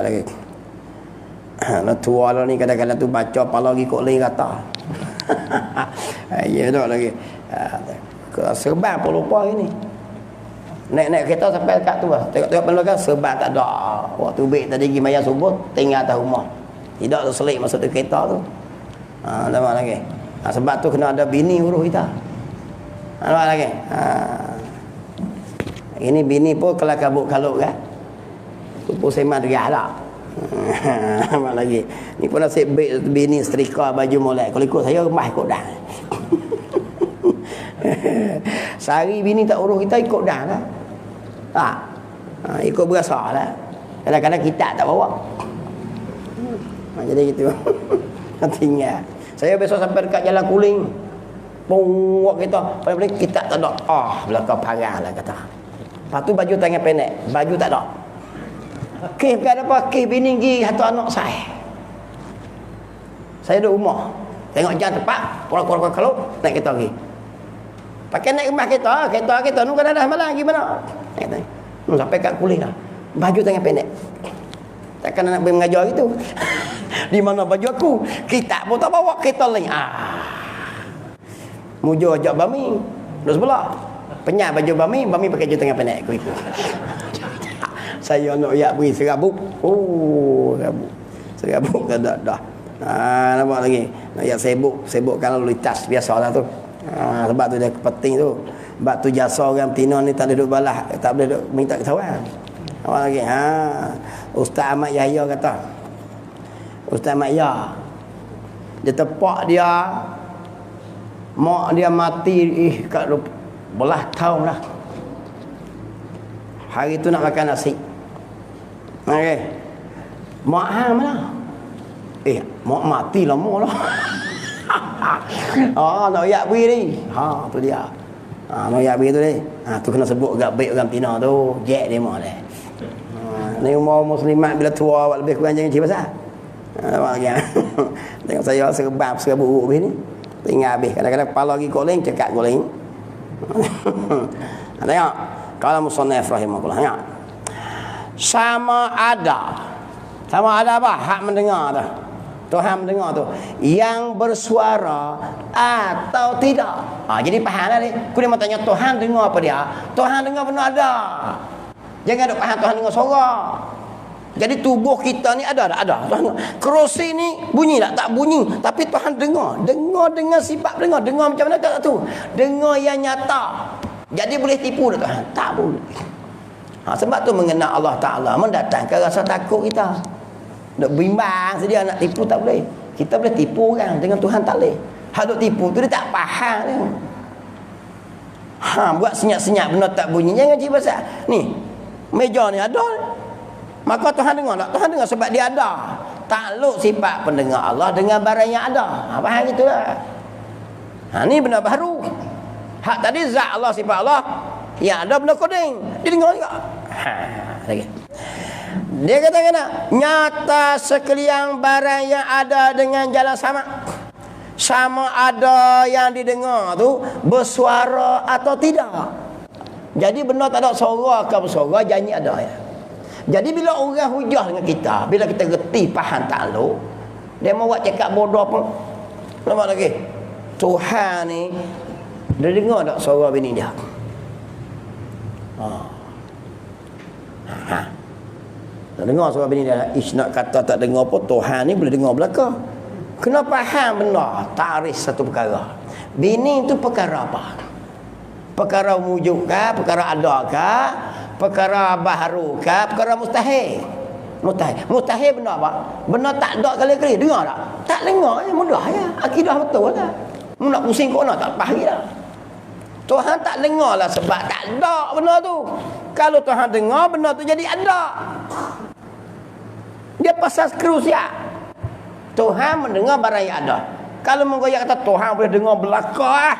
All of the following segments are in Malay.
lagi. Nak tua lah ni kadang-kadang tu baca pala lagi kok lain kata. Ya dah lagi. Serban pun lupa ini. Naik kereta sampai dekat tu lah. Tengok belakang serban tak ada. Waktu baik tadi pergi mayat subuh tinggal atas rumah. Tidak terselit masuk ke kereta tu. Nampak lagi. Sebab tu kena ada bini urus kita. Nampak lagi. Ini bini pun kalau kabut-kalut kan. Pupuk seman dia lah. Nampak lagi. Ni pun nasib baik bini setrika baju molek. Kalau ikut saya remah ikut dah. Sehari bini tak urus kita ikut dah lah. Ikut berasa lah. Kadang-kadang kita tak bawa. Jadi gitu. Tinggal. Saya besok sampai dekat Jalan Kuling. Pungwak kita. Paling kita tak ada. Belakang parah lah kata. Lepas tu baju tangan pendek. Baju tak ada. Kes bukan apa. Kes bini pergi satu anak saya. Saya duduk rumah. Tengok jalan tepat. Pulang-pulang kalau naik kereta pergi. Pakai naik rumah kereta. Kereta ni kan ada malam gimana. Sampai kat Kuling lah. Baju tangan pendek. Takkan nak pergi mengajar gitu. Di mana baju aku? Kita pun tak bawa kereta lain. Mujur ajak bami. Duduk sebelah. Penyat baju bami pakai baju tangan pendek. Aku ikut. Saya nak yak beri serabut. Serabut dah dah. Nampak lagi. Nak yak sibukkan lalu lintas biasalah tu. Sebab tu dia penting tu. Sebab tu jasa orang betina ni tak duduk balas, tak boleh duduk minta ketahuan. Nampak lagi. Ustaz Ahmad Yahya kata. Ustaz Ahmad Yahya. Dia tepak dia. Mak dia mati kat belah tahun lah. Hari tu nak makan nasi. Okey. Mak hang mana? Mak mati lama lah. Nak yak beri ni. Tu dia. Nak yak beri tu ni. Tu kena sebut agak baik orang Tina tu. Jack dia mak dia. Ni umur muslimat bila tua lebih kurang jangan cerita pasal. Nampak lagi. Tengok saya serabut buruk habis ni. Tinggal habis. Kadang-kadang kepala lagi koling, cekak koling. Tengok. Kalau musannaf rahimahullah. Tengok. Sama ada apa? Hak mendengar tu. Tuhan mendengar tu. Yang bersuara atau tidak. Jadi faham lah ni. Aku dia mau tanya Tuhan dengar apa dia? Tuhan dengar benar ada. Jangan duk faham Tuhan dengar suara. Jadi tubuh kita ni ada. Kerusi ni bunyi tak bunyi. Tapi Tuhan dengar. Dengar dengan sifat dengar. Dengar macam mana tak tahu. Dengar yang nyata. Jadi boleh tipu dah Tuhan? Tak boleh. Sebab tu mengenal Allah Ta'ala mendatangkan rasa takut kita. Nak bimbang sedia nak tipu tak boleh. Kita boleh tipu orang, dengan Tuhan tak boleh. Hak duk tipu tu dia tak faham ni. Buat senyap-senyap benda tak bunyi. Jangan cerita pasal ni. Meja ni ada. Maka Tuhan dengar tak? Tuhan dengar sebab dia ada. Takluk sifat pendengar Allah dengan barang yang ada. Faham gitulah. Ni benda baru. Hak tadi zat Allah, sifat Allah. Yang ada benda koding. Dia dengar juga. Lagi. Dia kata kena nyata sekalian barang yang ada dengan jalan sama ada yang didengar tu bersuara atau tidak. Jadi benda tak ada suara ke bersuara, janji ada ya. Jadi bila orang hujah dengan kita, bila kita reti faham takluk, dia mau buat cakap bodoh pun. Nampak lagi. Tuhan ni dia dengar tak suara bini dia? Tak dengar suara bini dia. Nak kata tak dengar pun Tuhan ni boleh dengar belakang. Kena faham benda. Tarik satu perkara. Bini tu perkara apa? Perkara wujud ke? Perkara ada ke? Perkara baharu ke? Perkara mustahil? Mustahil benda apa? Benda tak ada kali-kali. Dengar tak? Tak dengar je. Mudah je. Akidah betul lah. Nak pusing kau nak tak pahit lah. Tuhan tak dengar lah sebab tak ada benda tu. Kalau Tuhan dengar, benda tu jadi ada. Dia pasal krusial. Tuhan mendengar barang yang ada. Kalau menggoyak kata Tuhan boleh dengar belakang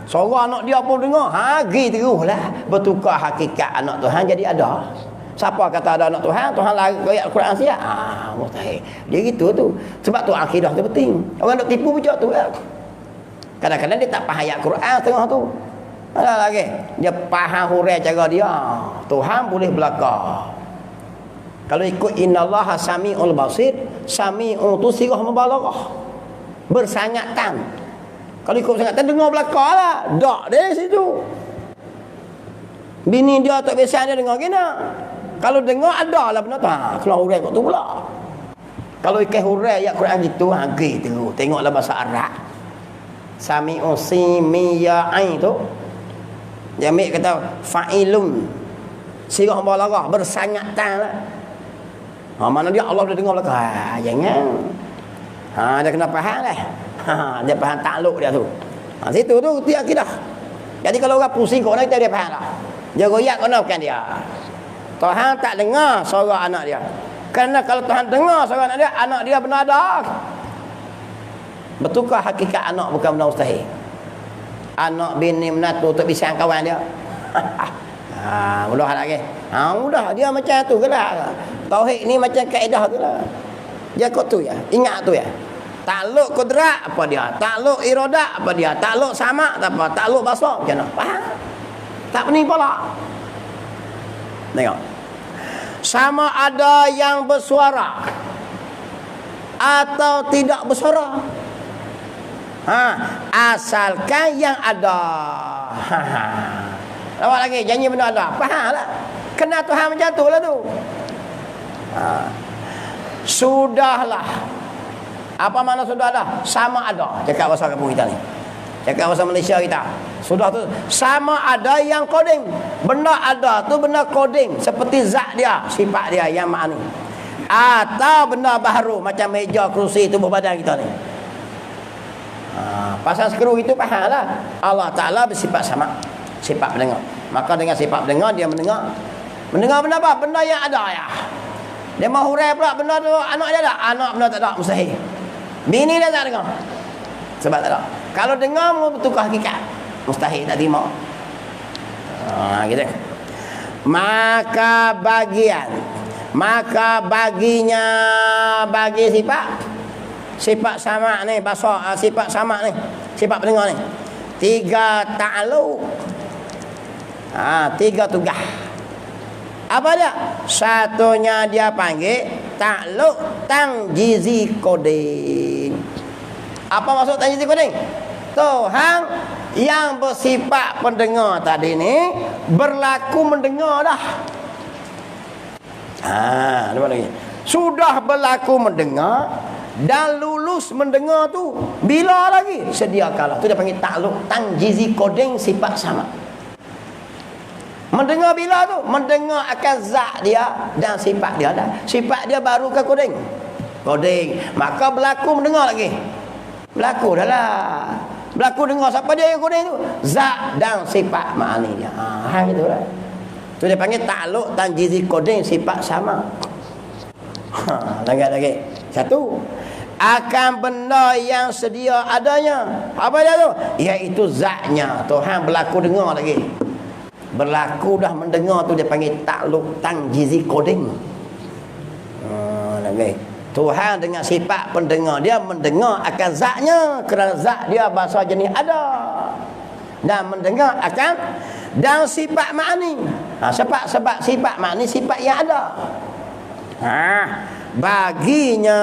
suara anak dia pun dengar. Gitu lah. Bertukar hakikat anak Tuhan jadi ada. Siapa kata ada anak Tuhan? Tuhan lari goyak Al-Quran siap. Mustahil. Dia gitu tu. Sebab tu akidah tu penting. Orang nak tipu macam tu lah. Kadang-kadang dia tak faham ayat Quran tengah tu. Ada lagi. Dia faham hurai cara dia. Tuhan boleh belakang. Kalau ikut innallaha sami'ul basir, sami'u tu sirah mubalaghah. Bersangatan. Kalau ikut bersangatan dengar belakang lah. Dak dia situ. Bini dia tak biasa dia dengar gini. Kalau dengar ada lah benda tu. Keluar hurai kat tu pula. Kalau ikan hurai ayat Quran gitu, pergi tu. Tengoklah bahasa Arab. Sami'u simiya'in tu. Dia ambil kata fa'ilun. Sirah mubalaghah bersangatan lah. Mana dia Allah dah dengar belakang. Jangan. Dia kena faham lah. Dia faham takluk dia tu. Situ tu dia akidah. Jadi kalau orang pusing kau nak dia faham lah. Dia goyak kau nak bukan dia. Tuhan tak dengar suara anak dia. Kerana kalau Tuhan dengar suara anak dia benar dah. Betulkah hakikat anak bukan benar mustahil? Anak bini menatu untuk bisang kawan dia. Mudah lagi. Mudah dia macam tu ke lah. Tauhid ni macam kaedah tu lah. Dia kau tu ya. Ingat tu ya. Takluk kudrat apa dia? Takluk iradat apa dia? Takluk sama apa? Takluk basar macam mana? Faham? Tak pening pula. Tengok. Sama ada yang bersuara atau tidak bersuara. Asalkan yang ada. Lawak lagi janji benda ada. Faham lah. Kena Tuhan macam tu lah tu. Sudahlah. Apa makna sudah ada? Sama ada. Cakap bahasa kampung kita ni. Cakap bahasa Malaysia kita. Sudah tu sama ada yang koding. Benda ada tu benda koding. Seperti zat dia, sifat dia yang makni. Atau benda baru macam meja, kerusi, tubuh badan kita ni. Pasal skru itu faham lah. Allah Ta'ala bersifat sama. Sifat pendengar. Maka dengan sifat pendengar dia mendengar. Mendengar benda apa? Benda yang ada ya. Dia mau hurai pula benda tu anak dia ada. Anak benda tak ada mustahil. Bini dia tak dengar. Sebab tak ada. Kalau dengar betul hakikat. Mustahil tak terima. Gitu. Maka baginya bagi sifat sama ni, basar sifat sama ni, sifat pendengar ni. 3 ta'alluq. 3 tugas. Apa dia? Satunya dia panggil takluk tangjizi koding. Apa maksud tangjizi koding? Tuhan yang bersifat pendengar tadi ni berlaku mendengar dah. Nampak lagi. Sudah berlaku mendengar dan lulus mendengar tu bila lagi? Sedia kala. Tu dia panggil takluk tangjizi koding sifat sama. Mendengar bila tu? Mendengar akan zat dia dan sifat dia dah. Sifat dia baru ke koding? Koding. Maka berlaku mendengar lagi. Berlaku dah lah. Berlaku dengar siapa dia yang koding tu? Zat dan sifat makni dia. Gitu lah. Tu dia panggil takluk tanjizi koding sifat sama. Lagi. Satu. Akan benda yang sedia adanya. Apa dia tu? Iaitu zatnya. Tuhan berlaku dengar lagi. Berlaku dah mendengar tu dia panggil takluk tangjizi koding. Lagi. Tuhan dengan sifat pendengar dia mendengar akan zatnya kerana zat dia bahasa jenis ada. Dan mendengar akan dan sifat makni. Sebab sifat makni sifat yang ada. Baginya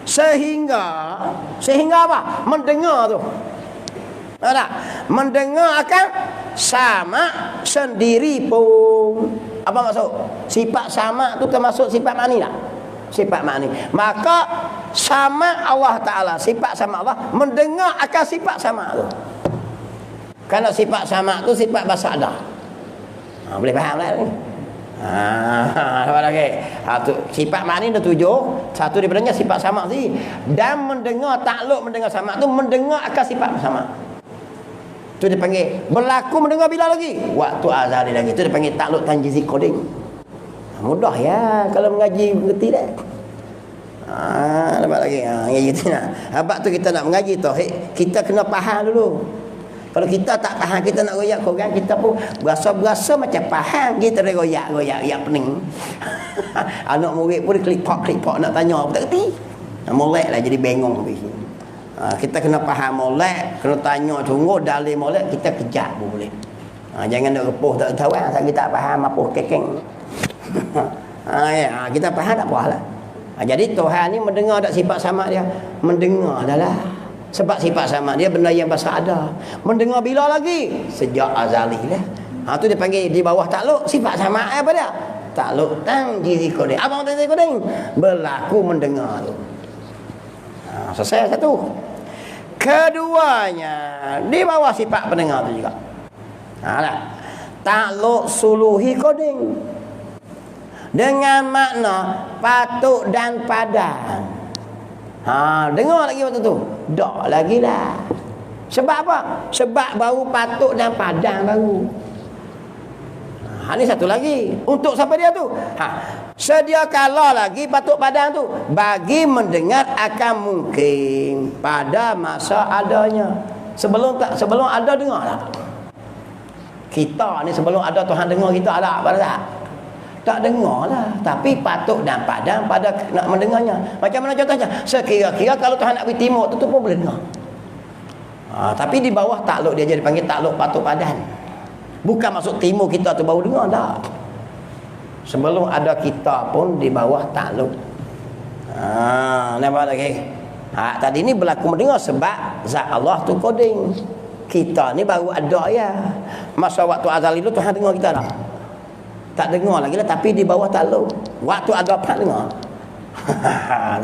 sehingga apa? Mendengar tu. Tak? Mendengar akan sama sendiri pun. Apa maksud? Sifat sama tu termasuk sifat makni tak? Sifat makni. Maka sama Allah Ta'ala, sifat sama Allah mendengar akan sifat sama tu. Kerana sifat sama tu sifat bahasa ada. Boleh faham lah ni. Apa lagi? Sifat makni ada 7. Satu daripadanya sifat sama sih. Dan mendengar takluk mendengar sama tu mendengar akan sifat sama. Tu dia panggil berlaku mendengar bila lagi? Waktu azhar lagi. Tu dia panggil takluk tanjizi koding. Mudah ya kalau mengaji mengerti dah. Nampak lagi. Ya gitu nah. Habaq tu kita nak mengaji tauhid, kita kena faham dulu. Kalau kita tak faham, kita nak goyak korang, kita pun berasa macam faham, kita dah goyak pening. Anak murid pun klik-pak nak tanya apa tak kerti. Molek lah jadi bengong habis. Kita kena faham molek, kena tanya sungguh dalil molek, kita kejar pun boleh. Jangan nak repuh tak tahu, kita tak faham apa kekeng. Kita faham tak apa lah. Jadi Tuhan ni mendengar tak sifat sama dia? Mendengar dah lah. Sebab sifat sama dia benda yang bahasa ada. Mendengar bila lagi? Sejak azali lah. Tu dia panggil di bawah takluk. Sifat sama apa dia? Takluk tanjizi koding. Apa tanjizi koding? Berlaku mendengar tu. Selesai satu. Keduanya di bawah sifat pendengar tu juga. Takluk suluhi koding. Dengan makna patuk dan padang. Dengar lagi waktu tu. Tak lagi lah. Sebab apa? Sebab baru patuk dan padang baru. Ini satu lagi. Untuk siapa dia tu? Sedia kala lagi patuk padang tu. Bagi mendengar akan mungkin pada masa adanya. Sebelum ada dengar tak? Kita ni sebelum ada Tuhan dengar kita ada apa tak? Tak dengar lah. Tapi patuk dan padang pada nak mendengarnya. Macam mana contohnya? Sekira-kira kalau Tuhan nak pergi timur tu pun boleh dengar. Tapi di bawah takluk dia jadi panggil takluk patuk padang. Bukan masuk timur kita tu baru dengar tak. Sebelum ada kita pun di bawah takluk. Nampak lagi? Tadi ni berlaku mendengar sebab zat Allah tu koding. Kita ni baru ada ya. Masa waktu azali tu Tuhan dengar kita tak? Tak dengar lagi lah, tapi di bawah takluk. Waktu ada apa dengar.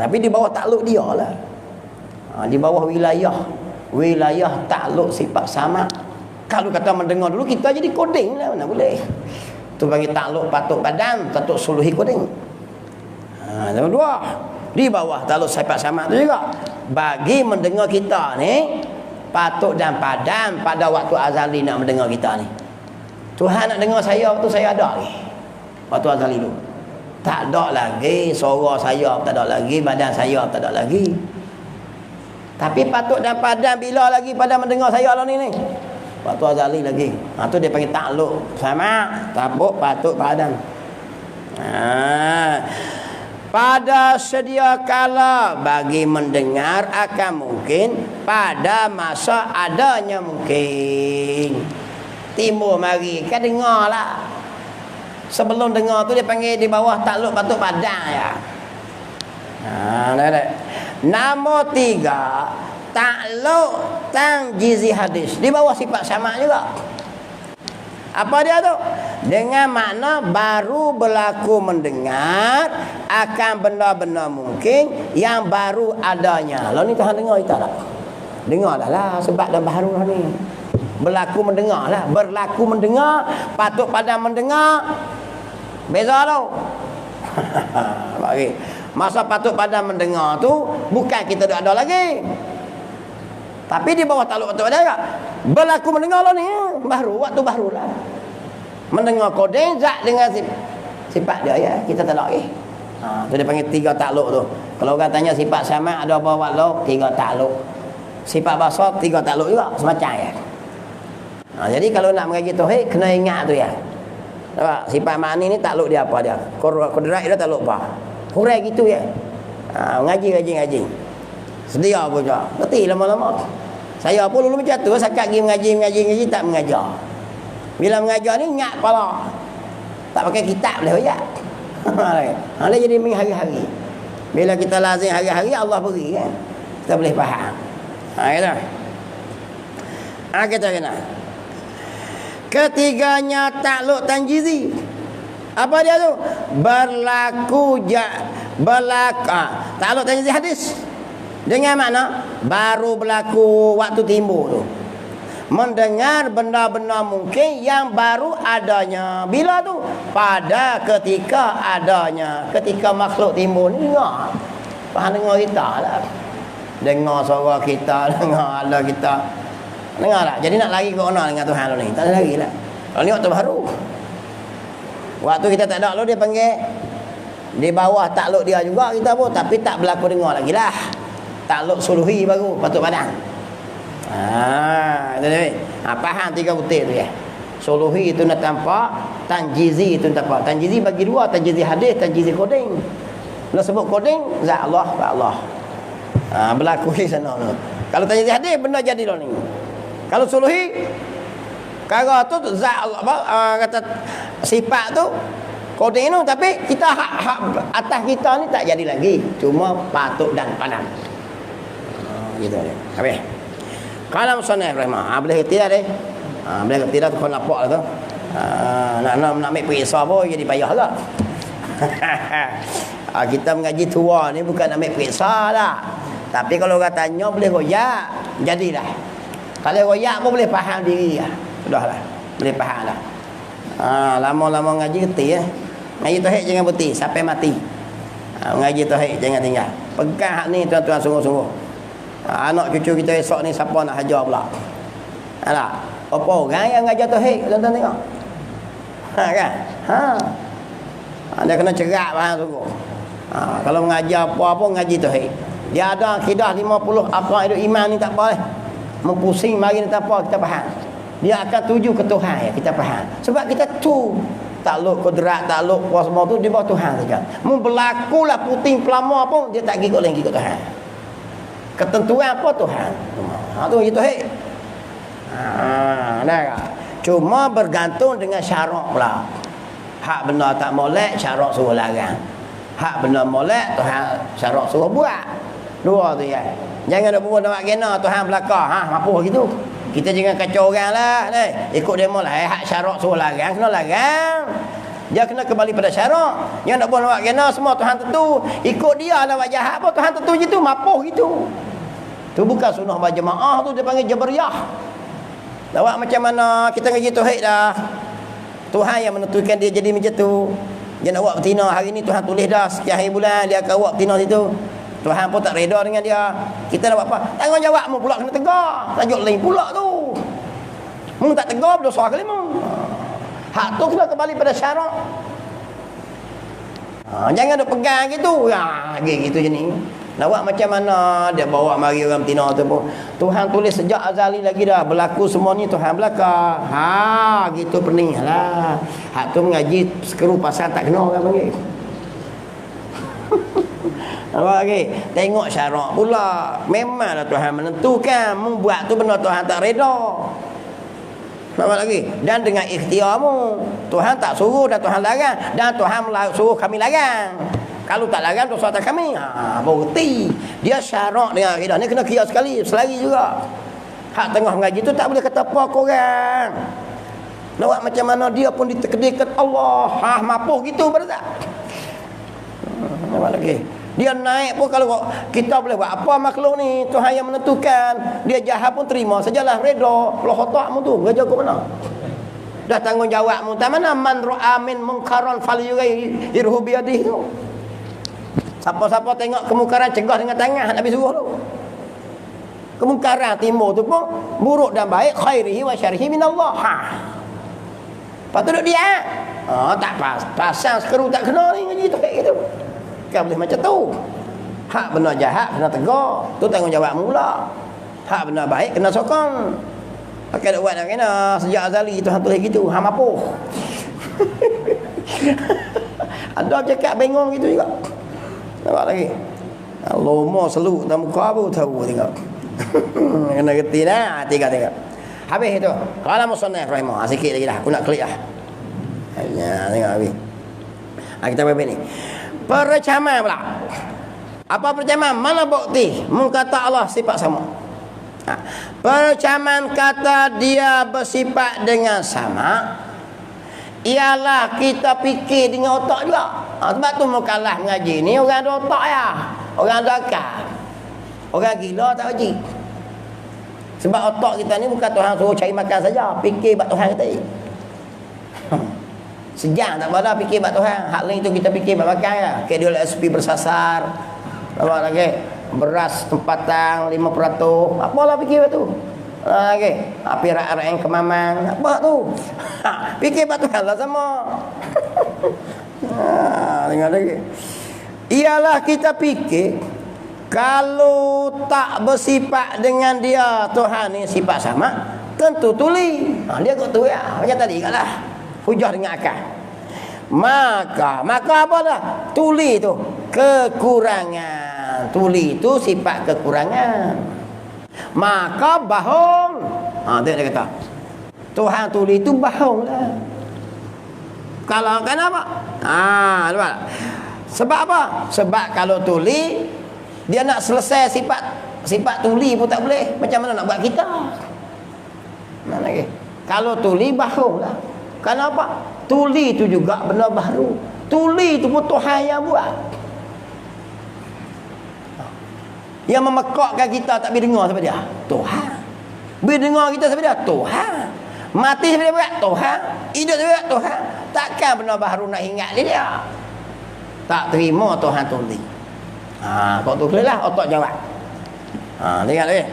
Tapi di bawah takluk dia lah. Di bawah wilayah takluk sifat sama. Kalau kata mendengar dulu kita jadi koding lah, mana boleh. Tu panggil takluk patuk badan, takluk suluhi koding. Nombor dua, di bawah takluk sifat sama tu juga. Bagi mendengar kita ni patuk dan padam pada waktu azali nak mendengar kita ni. Tuhan nak dengar saya waktu saya ada lagi. Waktu azali tu. Tak ada lagi suara saya, tak ada lagi badan saya, tak ada lagi. Tapi patuk dan padam bila lagi pada mendengar saya lah ni. Waktu azali lagi. Tu dia panggil takluk sama, tapuk, patuk, padam. Pada sedia kala bagi mendengar akan mungkin pada masa adanya mungkin. Timur mari kan dengar lah. Sebelum dengar tu dia panggil di bawah takluk patuk padang ya. Nombor tiga, takluk tanjizi hadis. Di bawah sifat sama juga. Apa dia tu? Dengan makna baru berlaku mendengar akan benda-benda mungkin yang baru adanya. Lalu ni Tuhan dengar kita tak? Dengar dah lah sebab dah baru lah ni. Berlaku mendengar lah. Berlaku mendengar, patuk pada mendengar. Beza tau. Masa patuk pada mendengar tu bukan kita dah ada lagi. Tapi di bawah takluk patuk pada tak? Berlaku mendengar lah ni. Baru, waktu baru lah. Mendengar kodeng zat dengan sifat dia ya. Kita tak ada lagi. Tu dia panggil tiga takluk tu. Kalau orang tanya sifat sama ada apa waktu? Tiga takluk. Sifat basar tiga takluk juga. Semacam ya. Jadi kalau nak mengaji tauhid kena ingat tu ya. Nampak? Sifat ma'ani ni takluk dia apa dia? Kudrat dia takluk apa? Hurai gitu ya. Ngaji. Sedia pun juga. Ngerti lama-lama. Saya pun dulu macam tu. Sakat pergi mengaji tak mengajar. Bila mengajar ni ingat kepala. Tak pakai kitab boleh ayat. Dia jadi hari-hari. Bila kita lazim hari-hari Allah beri kan. Kita boleh faham. Kata. Kita kena. Ketiganya takluk tanjizi. Apa dia tu? Takluk tanjizi hadis. Dengan makna baru berlaku waktu timbul tu. Mendengar benda-benda mungkin yang baru adanya. Bila tu? Pada ketika adanya. Ketika makhluk timbul ni dengar. Faham dengar kita lah. Dengar suara kita, dengar Allah kita. Dengar tak? Jadi nak lari ke mana dengan Tuhan ni? Tak ada lari lah. Kalau ni waktu baru. Waktu kita tak ada dia panggil di bawah takluk dia juga kita pun. Tapi tak berlaku dengar lagi lah. Takluk suluhi baru patuk padang. Faham tiga butir tu ya. Suluhi itu nak tampak, tanjizi itu nampak. Tanjizi bagi dua, tanjizi hadis, tanjizi koding. Bila sebut koding, zat Allah, Allah. Berlaku di sana tu. Kalau tanjizi hadis benda jadi lah ni. Kalau suluhi perkara tu zat Allah kata sifat tu Koding itu, tapi kita hak atas kita ni tak jadi lagi. Cuma patut dan pandang. Gitu dia. Habis. Kalau musannaf rahimah, boleh tidak deh. Boleh tidak tu kau nampak lah tu. Nak ambil periksa pun jadi payah lah. Kita mengaji tua ni bukan ambil periksa lah. Tapi kalau orang tanya boleh royak, jadilah. Kalau royak pun boleh faham diri lah. Sudahlah. Boleh faham lah. Lama-lama ngaji getih ya. Ngaji tauhid jangan berhenti sampai mati. Ngaji tauhid jangan tinggal. Pegang hak ni tuan-tuan sungguh-sungguh. Anak cucu kita esok ni siapa nak hajar pula? Alah, apa orang yang ngajar tauhid tuan-tuan tengok. Kan? Dia kena cerak faham sungguh. Kalau mengajar apa-apa ngaji tauhid. Dia ada akidah 50 apa hidup iman ni tak boleh. Mempusing mari ni tak apa kita faham. Dia akan tuju ke Tuhan ya, kita faham. Sebab kita tu takluk kudrat, takluk kuasa semua tu di bawah Tuhan saja. Mun berlakulah puting pelama pun dia tak ikut lagi ikut Tuhan. Ketentuan apa Tuhan? Tu gitu hei. Nah, cuma bergantung dengan syarat pula. Hak benar tak molek, syarat suruh larang. Hak benar molek, Tuhan syarat suruh buat. Dua tu ya. Jangan nak buat nak kena Tuhan belakang. Apa gitu? Kita jangan kacau orang lah. Ikut demo lah. Hak syarat suruh larang, kena larang. Dia kena kembali pada syarat. Yang nak buat nak kena semua Tuhan tentu. Ikut dia lah buat jahat apa Tuhan tentu gitu. Mapuh gitu. Tu bukan sunnah berjemaah tu dia panggil jabariyah. Lawak macam mana kita ngaji tauhid dah. Tuhan yang menentukan dia jadi macam tu. Dia nak buat betina hari ni Tuhan tulis dah sekian hari bulan dia akan buat betina situ. Tuhan pun tak reda dengan dia. Kita nak buat apa? Tanggungjawabmu pula kena tegar. Tajuk lain pula tu. Mu tak tegar berdosa kali mu. Hak tu kena kembali pada syarat. Jangan duk pegang gitu. Gitu je ni. Nak buat macam mana dia bawa mari orang betina tu pun. Tuhan tulis sejak azali lagi dah. Berlaku semua ni Tuhan belakang. Gitu pening lah. Hak tu mengaji sekeru pasal tak kena orang panggil. Apa lagi? Tengok syarat pula. Memanglah Tuhan menentukan. Membuat tu benar Tuhan tak reda. Apa lagi? Dan dengan ikhtiarmu. Tuhan tak suruh dan Tuhan larang. Dan Tuhan suruh kami larang. Kalau tak larang dosa atas kami. Berhenti. Dia syarat dengan akidah ni kena kira sekali. Selari juga. Hak tengah mengaji tu tak boleh kata apa korang. Nak buat macam mana dia pun ditakdirkan Allah. Mapuh gitu pada tak? Apa lagi? Dia naik pun kalau kita boleh buat apa makhluk ni Tuhan yang menentukan. Dia jahat pun terima sajalah reda. Kalau khotakmu tu kerja ke mana? Dah tanggungjawabmu tak mana man ra'a min munkaran falyughayyirhu bi yadihi tu. Siapa-siapa tengok kemungkaran cegah dengan tangan Nabi suruh tu. Kemungkaran timbul tu pun buruk dan baik khairihi wa syarrihi minallah. Lepas tu duduk dia. Tak pasang sekeru tak kena ni ngaji tu kayak gitu. Kan boleh macam tu. Hak benar jahat kena tegur. Tu tanggungjawabmu pula. Hak benar baik kena sokong. Pakai dak buat nak kena sejak azali Tuhan tulis gitu. Mapuh. Ada cakap bingung gitu juga. Nampak lagi. Lomo seluk dalam muka apa tahu tengok. Kena reti dah tengok. Habis itu. Qala musannaf rahimah. Sikit lagi dah. Aku nak klik dah. Tengok habis. Kita baca ni. Percaman pula. Apa percaman? Mana bukti? Mengkata Allah sifat sama. Percaman kata dia bersifat dengan sama. Ialah kita fikir dengan otak juga. Sebab tu mukallaf mengaji ni orang ada otak ya. Orang ada akal. Orang gila tak wajib. Sebab otak kita ni bukan Tuhan suruh cari makan saja. Fikir buat Tuhan kita ni. Sejam tak boleh fikir buat Tuhan. Hak lain tu kita fikir buat makan ya. Kedul SP bersasar. Apa lagi? Beras tempatang 5%. Apalah fikir buat tu. Okey, api rak-rak yang kemamang. Apa tu? Fikir buat Tuhan lah sama. Tengok lagi. Ialah kita fikir kalau tak bersifat dengan dia Tuhan ni sifat sama, tentu tuli. Dia kata tu ya. Macam tadi katlah. Hujah dengan akal. Maka apa dah? Tuli tu kekurangan. Tuli tu sifat kekurangan. Maka bohong. Dia kata. Tuhan tuli tu bohong lah. Kalau kenapa? Nampak? Sebab apa? Sebab kalau tuli dia nak selesai sifat tuli pun tak boleh. Macam mana nak buat kita? Mana lagi? Kalau tuli barulah. Kenapa? Tuli itu juga benda baru. Tuli itu pun Tuhan yang buat. Yang memekakkan kita tak boleh dengar siapa dia? Tuhan. Boleh dengar kita siapa dia? Tuhan. Mati siapa dia? Tuhan. Hidup siapa? Tuhan. Takkan benda baru nak ingat dia. Tak terima Tuhan tuli. Kau tu lah otak jawab. Tengok lagi.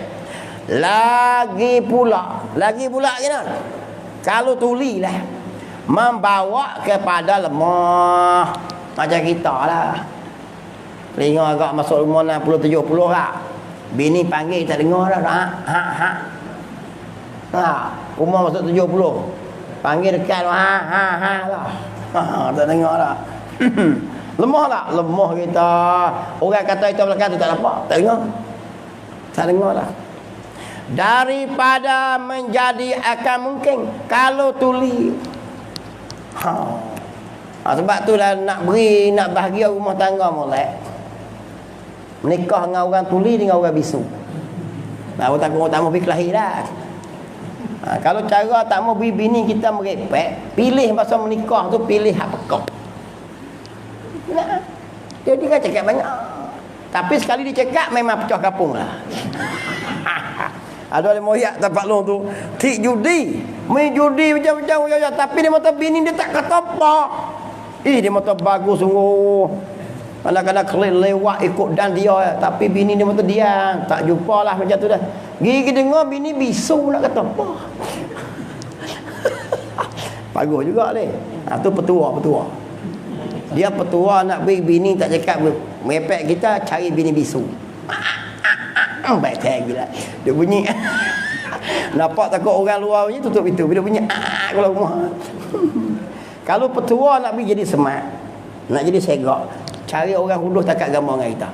Lagi pula kena. Kalau tuli lah membawa kepada lemah macam kita lah. Telinga agak masuk umur 60-70 lah. Bini panggil tak dengar dah. Umur masuk 70. Panggil dekat lah. Tak dengar dah. Lemah tak? Lemah kita. Orang kata kita belakang tu tak dapat. Tak dengar. Tak dengar lah. Daripada menjadi akan mungkin kalau tuli. Sebab tu lah nak bahagia rumah tangga molek. Menikah dengan orang tuli dengan orang bisu. Orang tak mau pergi kelahi dah. Kalau cara tak mau bini kita merepek, pilih masa menikah tu pilih hak pekak. Dia kan cakap banyak. Tapi sekali dia cakap memang pecah kapung lah. Ada orang moyak tempat long tu tik judi, main judi macam-macam, tapi dia mata bini dia tak kata apa. Dia mata bagus sungguh. Kadang-kadang kelil lewat ikut dan dia, tapi bini dia mata diam, tak jumpalah macam tu dah. Gigi dengar bini bisu nak kata apa. Bagus juga ni. Tu petua. Dia petua nak beri bini tak cakap mepek kita cari bini bisu. Baik gila. Dia bunyi. Nampak takut orang luar ni tutup pintu. Dia bunyi kalau rumah. Kalau petua nak beri jadi semat, nak jadi segak, cari orang huduh takat gambar dengan kita.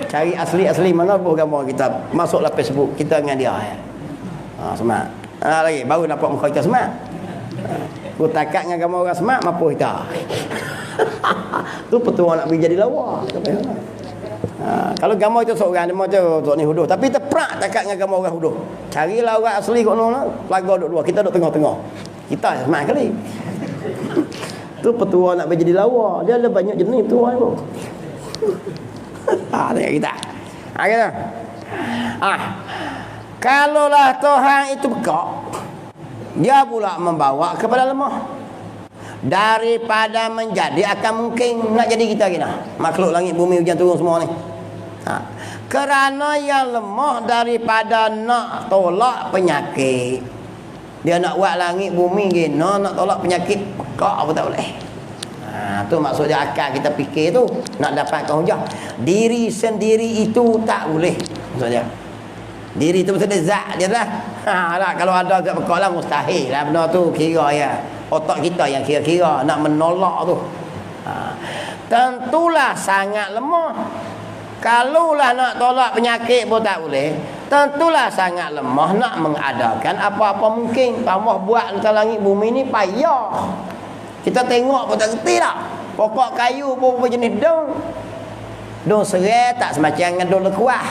Cari asli mana pun gambar kita. Masuklah Facebook kita dengan dia. Semat. Lagi baru nampak muka kita semat. Ku takat dengan gambar orang semat mampu kita. Tu petua nak beri jadi lawa. Kalau gambar itu seorang dia macam ni huduh, tapi terperak takat dengan gambar orang huduh. Carilah orang asli kat mana, pelaga duk dua, kita duk tengah-tengah. Kita semat kali. Tu petua nak jadi lawa. Dia ada banyak jenis petua tu. Tengok kita. Kita. Kalaulah Tuhan itu pekak, dia pula membawa kepada lemah. Daripada menjadi akan mungkin nak jadi kita makhluk langit bumi hujan turun semua ni. Kerana yang lemah daripada nak tolak penyakit. Dia nak buat langit bumi nak tolak penyakit pekak apa tak boleh. Tu maksud dia akal kita fikir tu nak dapatkan hujah. Diri sendiri itu tak boleh maksud dia. Diri tu maksud dia zat dia lah. Kalau ada zat pekak lah mustahil lah benda tu kira ya. Otak kita yang kira-kira nak menolak tu. Tentulah sangat lemah. Kalaulah nak tolak penyakit pun tak boleh. Tentulah sangat lemah nak mengadakan apa-apa mungkin. Allah buat antara langit bumi ni payah. Kita tengok pun tak kerti tak. Pokok kayu pun jenis daun. Daun serai tak semacam dengan daun lekuah.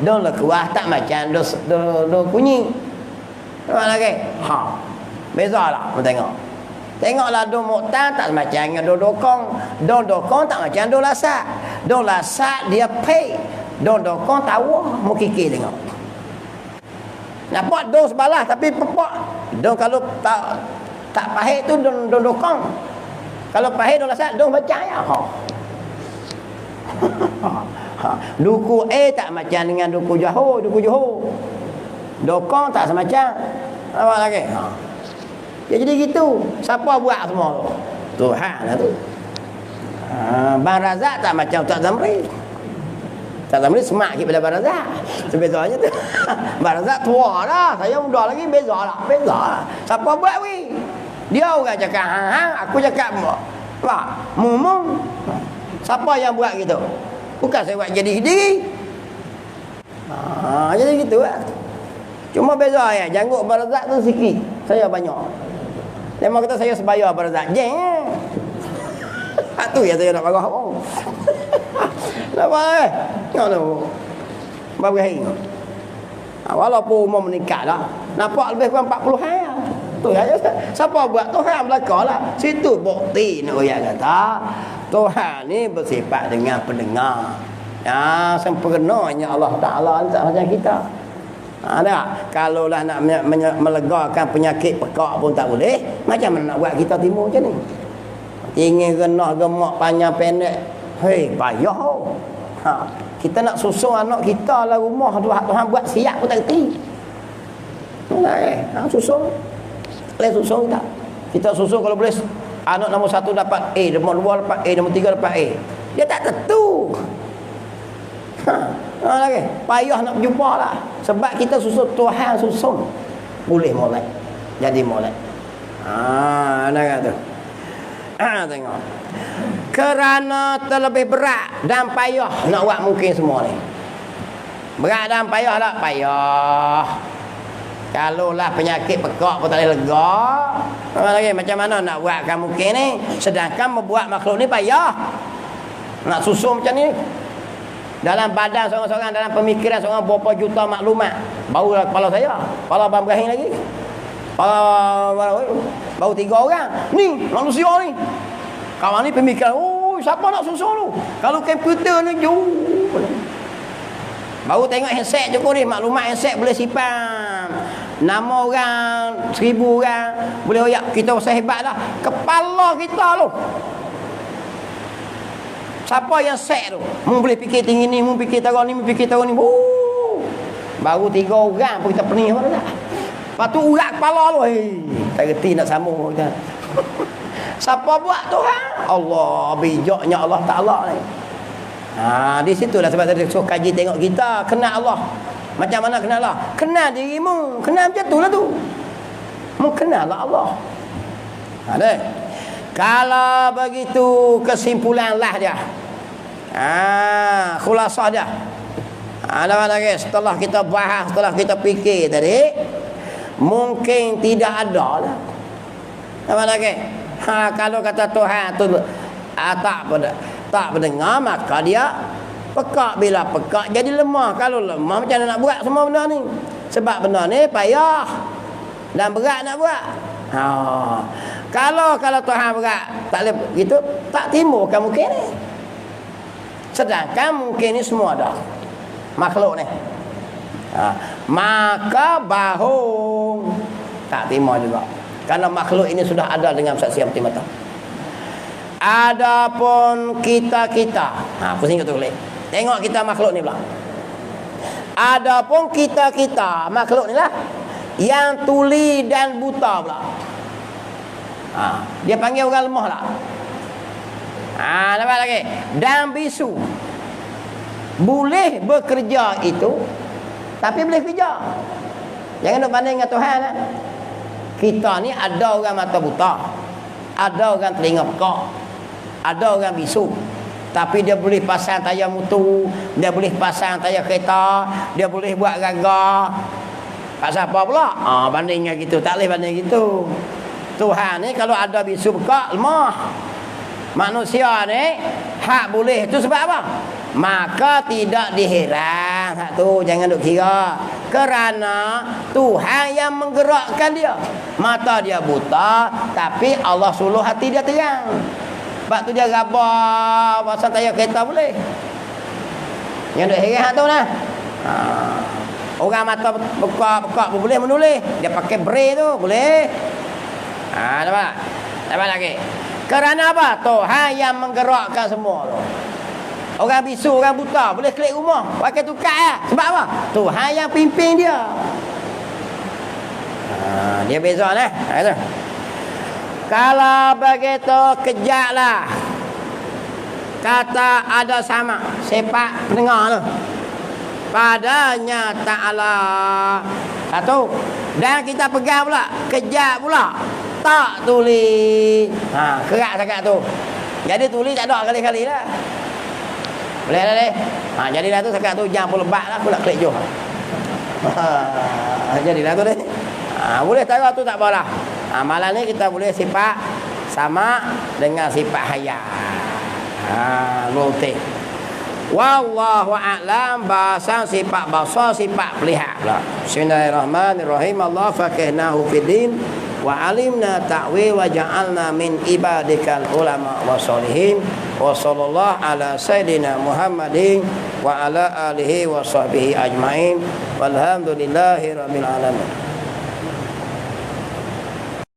Daun lekuah tak macam daun kunyit. Nampak lagi? Beza lah kita tengok. Tengoklah daun moktan tak semacam dengan daun dokong. Daun dokong tak macam daun lasak. Daun lasak dia pay. Daun dokong tawa. Mau kikir tengok. Nampak daun sebalah tapi pepak. Daun kalau tak pahit tu daun dokong. Kalau pahit daun lasak daun percaya. Duku tak macam dengan duku Johor. Dokong tak semacam. Apa lagi? Ya jadi gitu. Siapa buat semua tu? Tuhan lah tu. Bang Razak tak macam Ustaz Zamri. Ustaz Zamri semak kepada Bang Razak. Sebezanya tu. Bang Razak tua dah. Saya muda lagi beza lah. Siapa buat weh? Dia orang cakap aku cakap mumung. Siapa yang buat gitu? Bukan saya buat jadi sendiri. Jadi gitu lah. Cuma beza ya, janggut Bang Razak tu sikit. Saya banyak. Memang kata saya sebayar pada Razak. Jeng. Tu ya saya nak marah. Nak apa? Ngono. Baru hari. Walaupun umur meningkat dah, nampak lebih kurang 40 hari. Tu ya. Siapa buat Tuhan belakalah. Situ bukti nak orang kata Tuhan ni bersifat dengan pendengar. Ya, sempurnanya Allah Taala macam kita. Ada kalaulah nak melegakan penyakit pekak pun tak boleh, macam mana nak buat kita timur macam ni? Ingin genah gemak panjang pendek. Hei, payah. Kita nak susun anak kita lah rumah Tuhan buat siap pun tak reti. Susun. Boleh susun kita. Kita susun kalau boleh anak nombor 1 dapat A, nombor 2 dapat A, nombor 3 dapat A. Dia tak tentu. Lagi payah nak berjumpa lah. Sebab kita susun Tuhan susun. Boleh molek. Jadi molek. Nak kata. Tengok. Kerana terlebih berat dan payah nak buat mungkin semua ni. Berat dan payah tak? Payah. Kalaulah penyakit pekak pun tak boleh lega. Lagi macam mana nak buatkan mungkin ni? Sedangkan membuat makhluk ni payah. Nak susun macam ni. Dalam badan seorang-seorang, dalam pemikiran seorang berapa juta maklumat. Barulah kepala saya. Kepala Abang Ibrahim lagi. Baru 3 orang. Ni manusia ni. Kawan ni pemikiran. Oh, siapa nak susun tu? Kalau komputer ni jauh. Baru tengok handset je ni. Maklumat handset boleh simpan nama orang 1000 orang. Boleh royak. Kita rasa hebat dah. Kepala kita tu. Siapa yang set tu? Mu boleh fikir tinggi ni, mu fikir taruh ni, mu fikir taruh ni. Baru 3 orang pun kita pening apa dah. Lepas tu urat kepala tu. Tak reti nak sambung kita. Siapa buat Tuhan? Allah, bijaknya Allah Ta'ala ni. Di situlah sebab tadi suruh kaji tengok kita. Kenal Allah. Macam mana kenal Allah? Kenal dirimu. Kenal macam tu lah tu. Mu kenal lah Allah. Ada. Kalau begitu kesimpulan lah dia. Khulasah dia. Ada lagi setelah kita bahas, setelah kita fikir tadi, mungkin tidak ada lah. Apa lagi? Kalau kata Tuhan tu tak mendengar, maka dia pekak. Bila pekak jadi lemah. Kalau lemah macam mana nak buat semua benda ni? Sebab benda ni payah dan berat nak buat. Kalau Tuhan berat tak boleh gitu, tak timbulkan mungkin ni. Sedangkan mungkin ni semua ada makhluk ni. Maka bahu tak timbul juga. Kerana makhluk ini sudah ada dengan saksian peti mata. Adapun kita pusing tu boleh. Tengok kita makhluk ni pula. Adapun kita makhluk ni lah yang tuli dan buta pula. Dia panggil orang lemah lah. Nampak lagi. Dan bisu. Boleh bekerja itu, tapi boleh kerja. Jangan nak banding dengan Tuhan lah. Kita ni ada orang mata buta, ada orang telinga pekak, ada orang bisu, tapi dia boleh pasang tayar motor, dia boleh pasang tayar kereta, dia boleh buat gagah. Pasal apa pula? Bandingnya gitu. Tak boleh banding gitu. Tuhan ni kalau ada bisu pekak, lemah. Manusia ni hak boleh. Itu sebab apa? Maka tidak diheran. Hak tu jangan duk kira. Kerana Tuhan yang menggerakkan dia. Mata dia buta, tapi Allah suluh hati dia terang. Sebab tu dia rabah pasal tayar kereta boleh. Yang duk heran hak tu lah. Orang mata bekak pun boleh menulis. Dia pakai braille tu boleh. Nampak? Nampak lagi. Kerana apa? Tuhan yang menggerakkan semua tu. Orang bisu, orang buta boleh klik rumah pakai tukar lah. Sebab apa? Tuhan yang pimpin dia. Dia beza lah. Kalau begitu kejaklah. Kata ada sama sepak pendengar tu. Padanya Ta'ala. Satu. Dan kita pegang pula. Kejap pula. Tak tuli. Kerak sangat tu. Jadi tuli tak ada kali-kali lah. Boleh lah deh. Jadilah tu sangat tu jam pun lebat lah. Aku nak klik jom. Jadilah tu deh. Boleh taruh tu tak apa lah. Amalan ni kita boleh sifat sama dengan sifat hayat. Nutih. Wallahu a'lam. Bahasa sifat basar, sifat melihat pula. Bismillahirrahmanirrahim. Allah faqihnahu fiddin wa alimna ta'wil wa ja'alna min ibadikal ulama wa sholihin. Wa sallallahu ala sayyidina Muhammadin wa ala alihi wa sahbihi ajmain. Walhamdulillahi rabbil alamin.